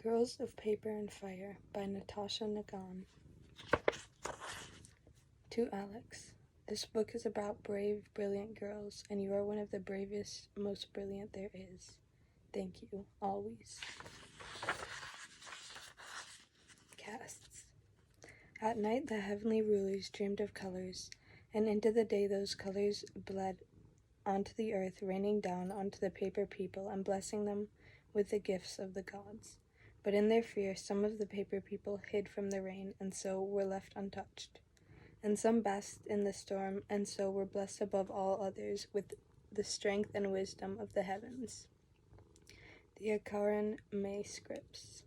Girls of Paper and Fire by Natasha Ngan. To Alex, this book is about brave, brilliant girls, and you are one of the bravest, most brilliant there is. Thank you, always. Casts. At night the heavenly rulers dreamed of colors, and into the day those colors bled onto the earth, raining down onto the paper people and blessing them with the gifts of the gods. But in their fear, some of the paper people hid from the rain, and so were left untouched. And some basked in the storm, and so were blessed above all others with the strength and wisdom of the heavens. The Akaran May Scripts.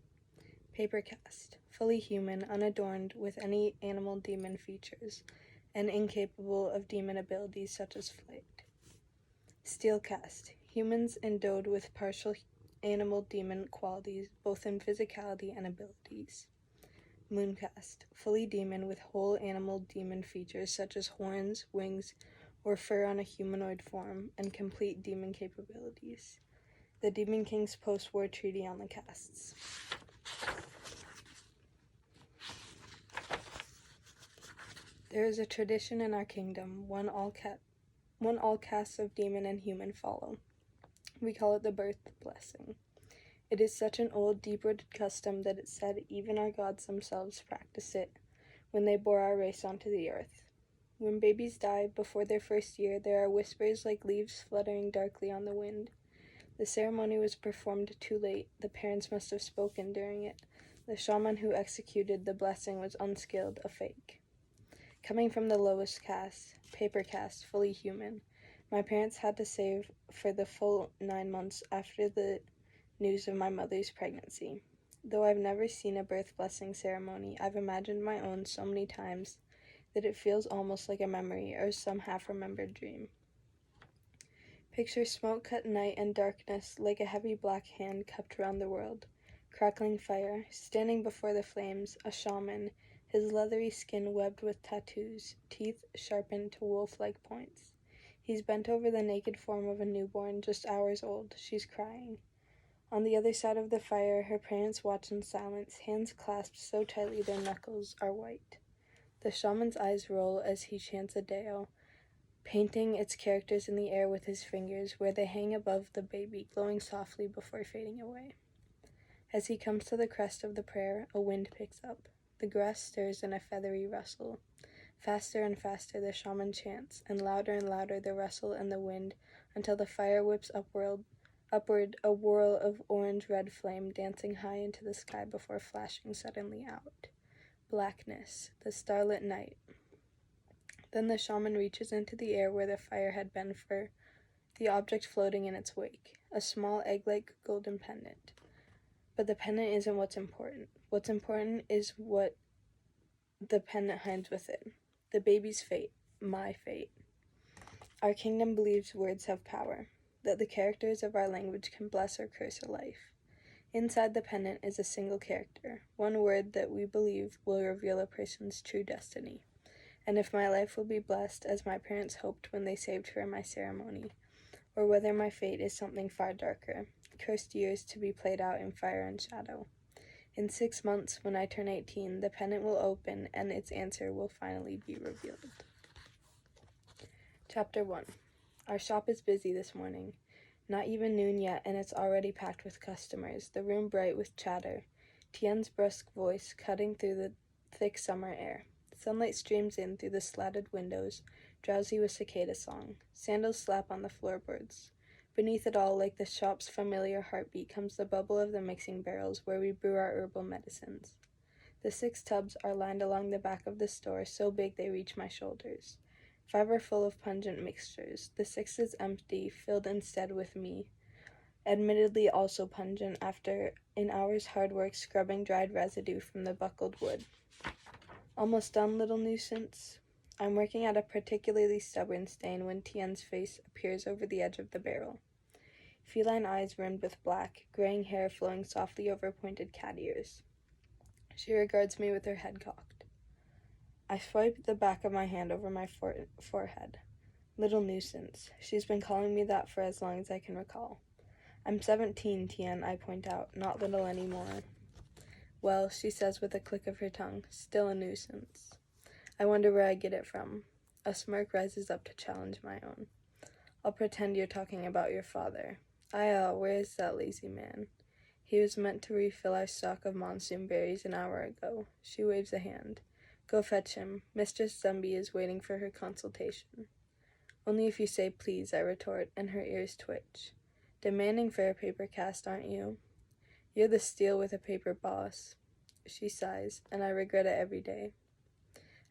Papercast. Fully human, unadorned with any animal demon features, and incapable of demon abilities such as flight. Steelcast. Humans endowed with partial animal demon qualities, both in physicality and abilities. Mooncast. Fully demon with whole animal demon features such as horns, wings, or fur on a humanoid form, and complete demon capabilities. The Demon King's post-war treaty on the casts. There is a tradition in our kingdom, one all castes of demon and human follow. We call it the birth blessing. It is such an old, deep-rooted custom that it's said even our gods themselves practice it when they bore our race onto the earth. When babies die before their first year, there are whispers like leaves fluttering darkly on the wind. The ceremony was performed too late. The parents must have spoken during it. The shaman who executed the blessing was unskilled, a fake. Coming from the lowest caste, paper caste, fully human, my parents had to save for the full 9 months after the news of my mother's pregnancy. Though I've never seen a birth blessing ceremony, I've imagined my own so many times that it feels almost like a memory or some half-remembered dream. Picture smoke-cut night and darkness like a heavy black hand cupped around the world. Crackling fire, standing before the flames, a shaman, his leathery skin webbed with tattoos, teeth sharpened to wolf-like points. He's bent over the naked form of a newborn just hours old. She's crying. On the other side of the fire, her parents watch in silence, hands clasped so tightly their knuckles are white. The shaman's eyes roll as he chants a deo, painting its characters in the air with his fingers, where they hang above the baby, glowing softly before fading away. As he comes to the crest of the prayer, a wind picks up. The grass stirs in a feathery rustle. Faster and faster the shaman chants, and louder the rustle and the wind, until the fire whips upward, a whirl of orange-red flame dancing high into the sky before flashing suddenly out. Blackness, the starlit night. Then the shaman reaches into the air where the fire had been for the object floating in its wake, a small egg-like golden pendant. But the pendant isn't what's important. What's important is what the pendant hides within. The baby's fate, my fate. Our kingdom believes words have power, that the characters of our language can bless or curse a life. Inside the pendant is a single character, one word that we believe will reveal a person's true destiny. And if my life will be blessed as my parents hoped when they saved her in my ceremony, or whether my fate is something far darker, cursed years to be played out in fire and shadow. In 6 months, when I turn 18, the pendant will open and its answer will finally be revealed. Chapter 1. Our shop is busy this morning. Not even noon yet, and it's already packed with customers, the room bright with chatter, Tien's brusque voice cutting through the thick summer air. Sunlight streams in through the slatted windows, drowsy with cicada song. Sandals slap on the floorboards. Beneath it all, like the shop's familiar heartbeat, comes the bubble of the mixing barrels where we brew our herbal medicines. The 6 tubs are lined along the back of the store, so big they reach my shoulders. 5 are full of pungent mixtures. The 6th is empty, filled instead with me, admittedly also pungent after an hour's hard work scrubbing dried residue from the buckled wood. Almost done, little nuisance? I'm working at a particularly stubborn stain when Tien's face appears over the edge of the barrel. Feline eyes rimmed with black, graying hair flowing softly over pointed cat ears. She regards me with her head cocked. I swipe the back of my hand over my forehead. Little nuisance. She's been calling me that for as long as I can recall. I'm 17, Tien, I point out, not little anymore. Well, she says with a click of her tongue, still a nuisance. I wonder where I get it from. A smirk rises up to challenge my own. I'll pretend you're talking about your father. Where is that lazy man? He was meant to refill our stock of monsoon berries an hour ago. She waves a hand. Go fetch him. Mistress Zumbi is waiting for her consultation. Only if you say please, I retort, and her ears twitch. Demanding for a paper cast, aren't you? You're the steel with a paper boss. She sighs, and I regret it every day.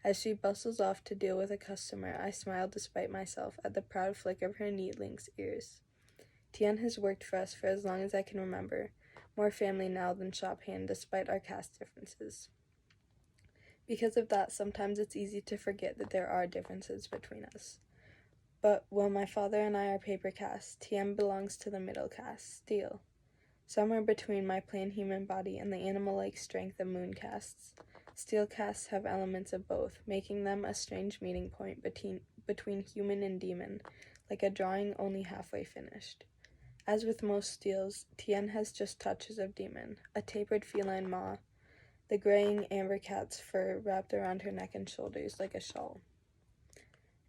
As she bustles off to deal with a customer, I smile despite myself at the proud flick of her neat lynx ears. Tien has worked for us for as long as I can remember, more family now than shop hand despite our caste differences. Because of that, sometimes it's easy to forget that there are differences between us. But while my father and I are paper caste, Tien belongs to the middle caste, steel. Somewhere between my plain human body and the animal-like strength of moon castes, steel castes have elements of both, making them a strange meeting point between human and demon, like a drawing only halfway finished. As with most steels, Tien has just touches of demon, a tapered feline maw, the graying amber cat's fur wrapped around her neck and shoulders like a shawl.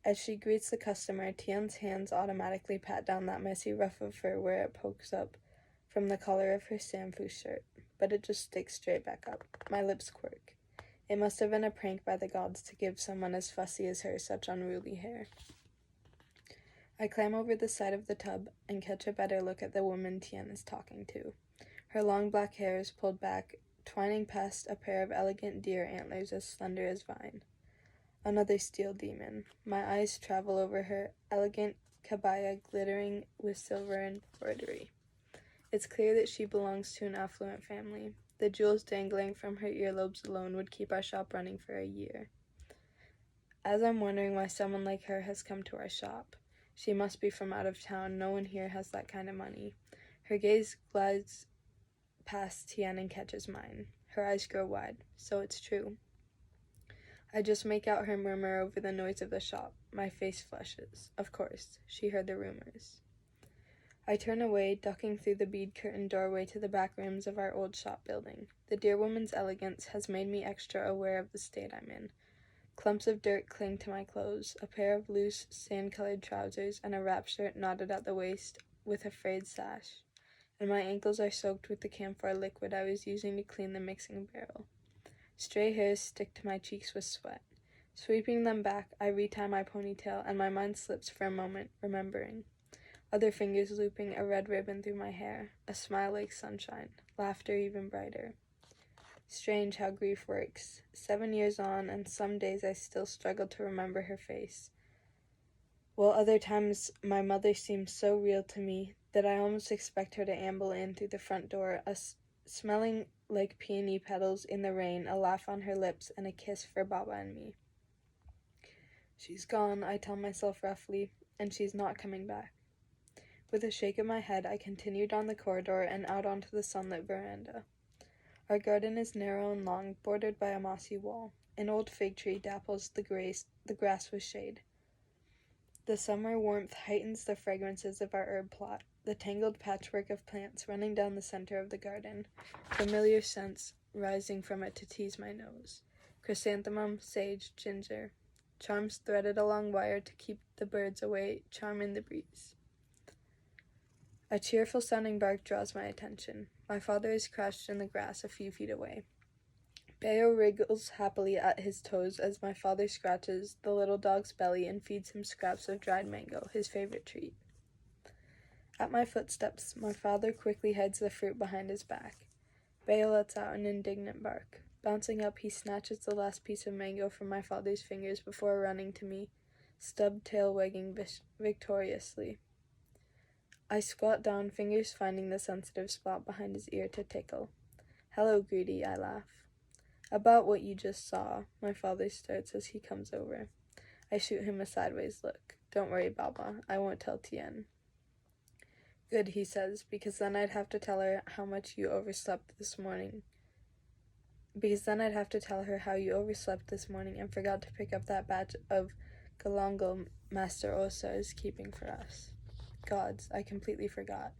As she greets the customer, Tien's hands automatically pat down that messy ruff of fur where it pokes up from the collar of her Samfu shirt, but it just sticks straight back up. My lips quirk. It must have been a prank by the gods to give someone as fussy as her such unruly hair. I climb over the side of the tub and catch a better look at the woman Tien is talking to. Her long black hair is pulled back, twining past a pair of elegant deer antlers as slender as vine. Another steel demon. My eyes travel over her elegant kabaya glittering with silver embroidery. It's clear that she belongs to an affluent family. The jewels dangling from her earlobes alone would keep our shop running for a year. As I'm wondering why someone like her has come to our shop. She must be from out of town. No one here has that kind of money. Her gaze glides past Tien and catches mine. Her eyes grow wide. So it's true. I just make out her murmur over the noise of the shop. My face flushes. Of course, she heard the rumors. I turn away, ducking through the bead-curtained doorway to the back rooms of our old shop building. The dear woman's elegance has made me extra aware of the state I'm in. Clumps of dirt cling to my clothes, a pair of loose, sand-colored trousers, and a wrap shirt knotted at the waist with a frayed sash, and my ankles are soaked with the camphor liquid I was using to clean the mixing barrel. Stray hairs stick to my cheeks with sweat. Sweeping them back, I retie my ponytail, and my mind slips for a moment, remembering. Other fingers looping a red ribbon through my hair, a smile like sunshine, laughter even brighter. Strange how grief works. 7 years on, and some days I still struggle to remember her face, while other times my mother seems so real to me that I almost expect her to amble in through the front door, smelling like peony petals in the rain, a laugh on her lips, and a kiss for Baba and me. She's gone, I tell myself roughly, and she's not coming back. With a shake of my head, I continue down the corridor and out onto the sunlit veranda. Our garden is narrow and long, bordered by a mossy wall. An old fig tree dapples the grass with shade. The summer warmth heightens the fragrances of our herb plot, the tangled patchwork of plants running down the center of the garden, familiar scents rising from it to tease my nose. Chrysanthemum, sage, ginger. Charms threaded along wire to keep the birds away, charm in the breeze. A cheerful-sounding bark draws my attention. My father is crouched in the grass a few feet away. Bayo wriggles happily at his toes as my father scratches the little dog's belly and feeds him scraps of dried mango, his favorite treat. At my footsteps, my father quickly hides the fruit behind his back. Bayo lets out an indignant bark. Bouncing up, he snatches the last piece of mango from my father's fingers before running to me, stubbed tail wagging victoriously. I squat down, fingers finding the sensitive spot behind his ear to tickle. Hello, Greedy, I laugh. About what you just saw, my father starts as he comes over. I shoot him a sideways look. Don't worry, Baba, I won't tell Tien. Good, he says, because then I'd have to tell her how you overslept this morning and forgot to pick up that batch of galangal Master Osa is keeping for us. Gods, I completely forgot.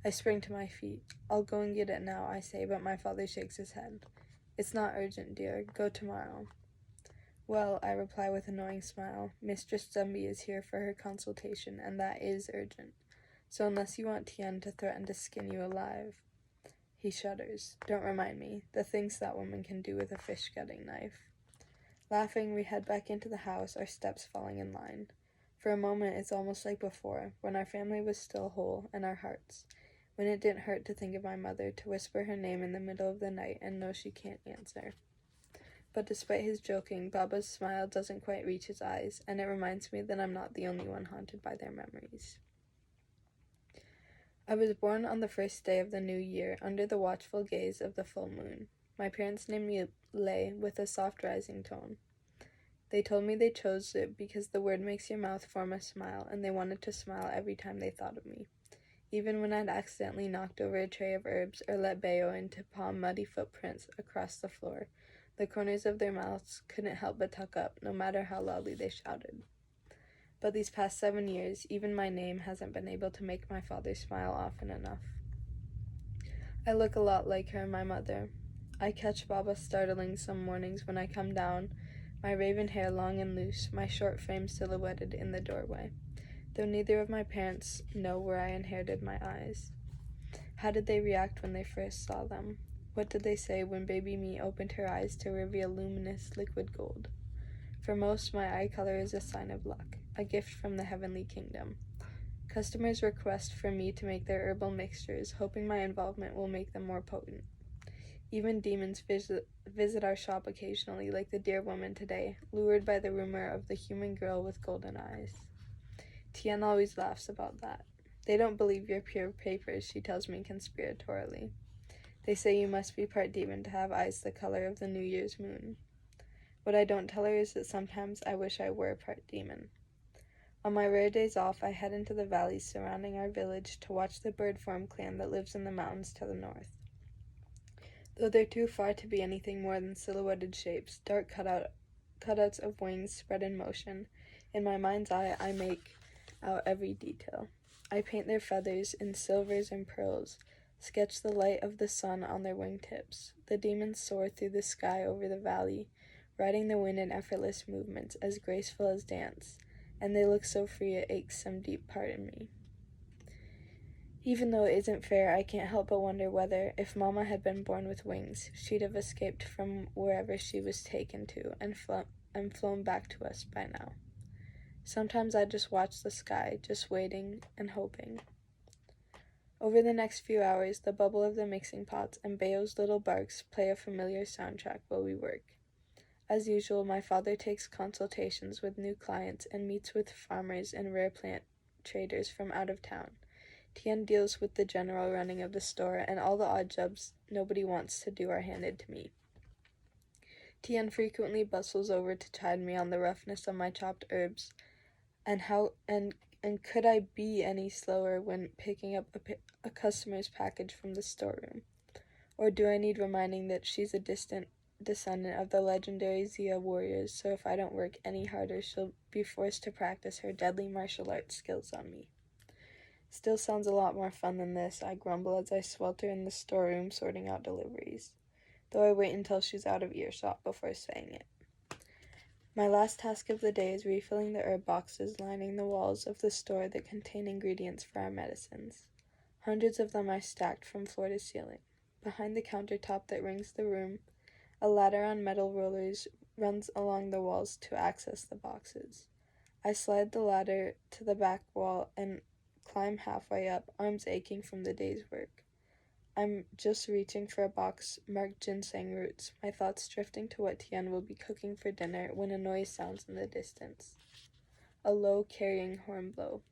I spring to my feet. I'll go and get it now, I say, but my father shakes his head. It's not urgent, dear. Go tomorrow. Well, I reply with a knowing smile, Mistress Dumby is here for her consultation, and that is urgent. So unless you want Tian to threaten to skin you alive. He shudders. Don't remind me. The things that woman can do with a fish-gutting knife. Laughing, we head back into the house, our steps falling in line. For a moment, it's almost like before, when our family was still whole, and our hearts. When it didn't hurt to think of my mother, to whisper her name in the middle of the night and know she can't answer. But despite his joking, Baba's smile doesn't quite reach his eyes, and it reminds me that I'm not the only one haunted by their memories. I was born on the first day of the new year, under the watchful gaze of the full moon. My parents named me Lei with a soft rising tone. They told me they chose it because the word makes your mouth form a smile, and they wanted to smile every time they thought of me. Even when I'd accidentally knocked over a tray of herbs or let Bayo in to paw muddy footprints across the floor, the corners of their mouths couldn't help but tuck up, no matter how loudly they shouted. But these past 7 years, even my name hasn't been able to make my father smile often enough. I look a lot like her, my mother. I catch Baba startling some mornings when I come down, my raven hair long and loose, my short frame silhouetted in the doorway, though neither of my parents know where I inherited my eyes. How did they react when they first saw them? What did they say when baby me opened her eyes to reveal luminous liquid gold? For most, my eye color is a sign of luck, a gift from the heavenly kingdom. Customers request for me to make their herbal mixtures, hoping my involvement will make them more potent. Even demons visit our shop occasionally, like the dear woman today, lured by the rumor of the human girl with golden eyes. Tian always laughs about that. They don't believe your pure papers, she tells me conspiratorially. They say you must be part demon to have eyes the color of the New Year's moon. What I don't tell her is that sometimes I wish I were part demon. On my rare days off, I head into the valleys surrounding our village to watch the bird-form clan that lives in the mountains to the north. Though they're too far to be anything more than silhouetted shapes, dark cutouts of wings spread in motion, in my mind's eye I make out every detail. I paint their feathers in silvers and pearls, sketch the light of the sun on their wingtips. The demons soar through the sky over the valley, riding the wind in effortless movements, as graceful as dance, and they look so free it aches some deep part in me. Even though it isn't fair, I can't help but wonder whether, if Mama had been born with wings, she'd have escaped from wherever she was taken to and flown back to us by now. Sometimes I just watch the sky, just waiting and hoping. Over the next few hours, the bubble of the mixing pots and Bayo's little barks play a familiar soundtrack while we work. As usual, my father takes consultations with new clients and meets with farmers and rare plant traders from out of town. Tian deals with the general running of the store, and all the odd jobs nobody wants to do are handed to me. Tian frequently bustles over to chide me on the roughness of my chopped herbs, and could I be any slower when picking up a customer's package from the storeroom? Or do I need reminding that she's a distant descendant of the legendary Xia warriors, so if I don't work any harder, she'll be forced to practice her deadly martial arts skills on me? Still sounds a lot more fun than this, I grumble as I swelter in the storeroom sorting out deliveries, though I wait until she's out of earshot before saying it. My last task of the day is refilling the herb boxes lining the walls of the store that contain ingredients for our medicines. Hundreds of them are stacked from floor to ceiling. Behind the countertop that rings the room, a ladder on metal rollers runs along the walls to access the boxes. I slide the ladder to the back wall and climb halfway up, arms aching from the day's work. I'm just reaching for a box marked ginseng roots, my thoughts drifting to what Tian will be cooking for dinner when a noise sounds in the distance. A low, carrying horn blow.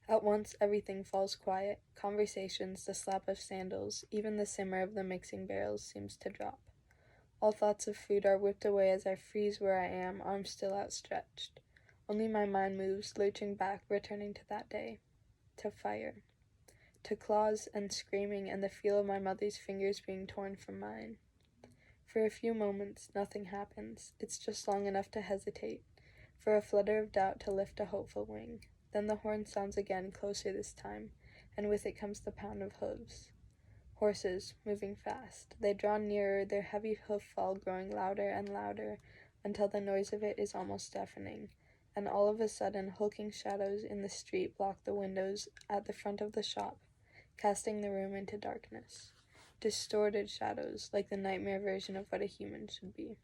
At once, everything falls quiet. Conversations, the slap of sandals, even the simmer of the mixing barrels seems to drop. All thoughts of food are whipped away as I freeze where I am, arms still outstretched. Only my mind moves, lurching back, returning to that day. To fire. To claws and screaming and the feel of my mother's fingers being torn from mine. For a few moments, nothing happens. It's just long enough to hesitate, for a flutter of doubt to lift a hopeful wing. Then the horn sounds again, closer this time, and with it comes the pound of hooves. Horses, moving fast. They draw nearer, their heavy hoof-fall growing louder and louder, until the noise of it is almost deafening, and all of a sudden hulking shadows in the street block the windows at the front of the shop, casting the room into darkness. Distorted shadows, like the nightmare version of what a human should be.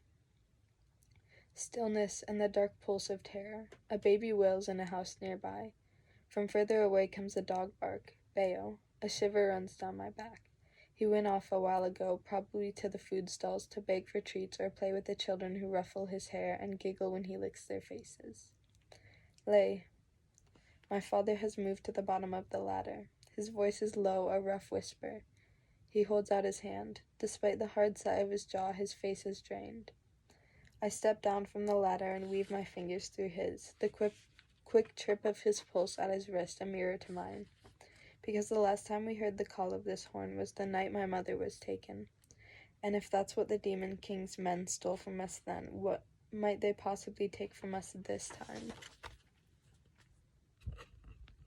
Stillness and the dark pulse of terror. A baby wails in a house nearby. From further away comes a dog bark. Bayo. A shiver runs down my back. He went off a while ago, probably to the food stalls to beg for treats or play with the children who ruffle his hair and giggle when he licks their faces. Lay. My father has moved to the bottom of the ladder. His voice is low, a rough whisper. He holds out his hand. Despite the hard set of his jaw, his face is drained. I step down from the ladder and weave my fingers through his, the quick trip of his pulse at his wrist a mirror to mine. Because the last time we heard the call of this horn was the night my mother was taken. And if that's what the Demon King's men stole from us then, what might they possibly take from us this time?